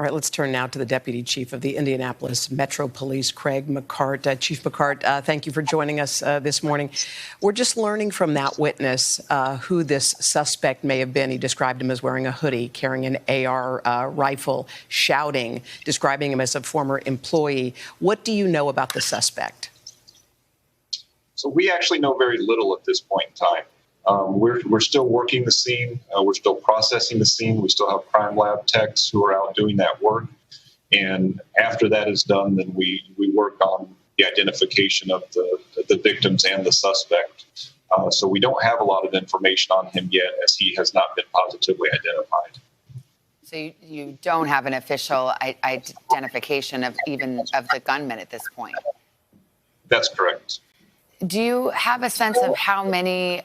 All right, let's turn now to the Deputy Chief of the Indianapolis Metro Police, Craig McCartt. Chief McCartt, thank you for joining us this morning. We're just learning from that witness who this suspect may have been. He described him as wearing a hoodie, carrying an AR rifle, shouting, describing him as a former employee. What do you know about the suspect? So we actually know very little at this point in time. We're still working the scene. We're still processing the scene. We still have crime lab techs who are out doing that work. And after that is done, then we work on the identification of the victims and the suspect. So we don't have a lot of information on him yet, as he has not been positively identified. So you don't have an official identification of the gunman at this point? That's correct. Do you have a sense of how many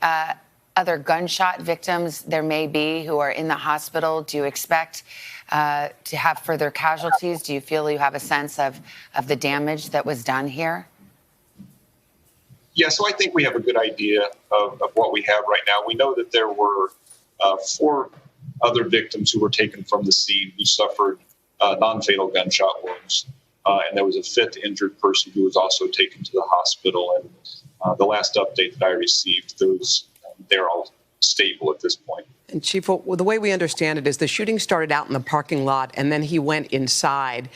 other gunshot victims there may be who are in the hospital? Do you expect to have further casualties? Do you feel you have a sense of the damage that was done here? Yeah, so I think we have a good idea of what we have right now. We know that there were 4 other victims who were taken from the scene who suffered non-fatal gunshot wounds. And there was a 5th injured person who was also taken to the hospital. And the last update that I received, they're all stable at this point. And Chief, the way we understand it is the shooting started out in the parking lot and then he went inside.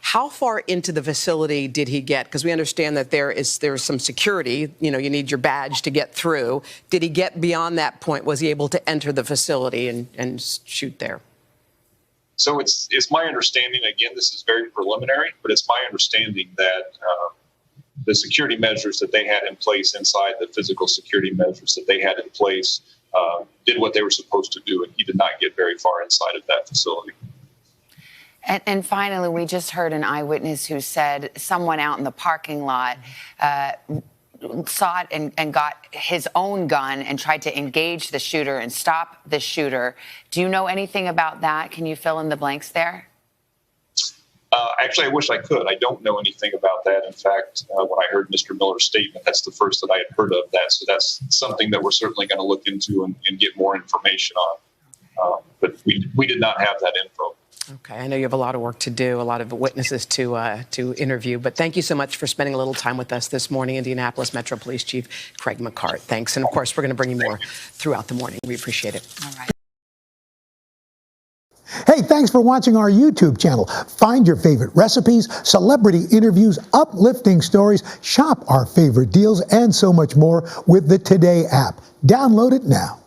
How far into the facility did he get? Because we understand that there's some security. You know, you need your badge to get through. Did he get beyond that point? Was he able to enter the facility and shoot there? So it's my understanding, again, this is very preliminary, but it's my understanding that the security measures that they had in place inside, the physical security measures that they had in place, did what they were supposed to do, and he did not get very far inside of that facility. And finally, we just heard an eyewitness who said someone out in the parking lot saw it and got his own gun and tried to engage the shooter and stop the shooter. Do you know anything about that? Can you fill in the blanks there? Actually, I wish I could. I don't know anything about that. In fact, when I heard Mr. Miller's statement, that's the first that I had heard of that. So that's something that we're certainly going to look into and get more information on. But we did not have that info. Okay, I know you have a lot of work to do, a lot of witnesses to interview, but thank you so much for spending a little time with us this morning, Indianapolis Metro Police Chief Craig McCartt. Thanks, and of course, we're going to bring you more throughout the morning. We appreciate it. All right. Hey, thanks for watching our YouTube channel. Find your favorite recipes, celebrity interviews, uplifting stories, shop our favorite deals, and so much more with the Today app. Download it now.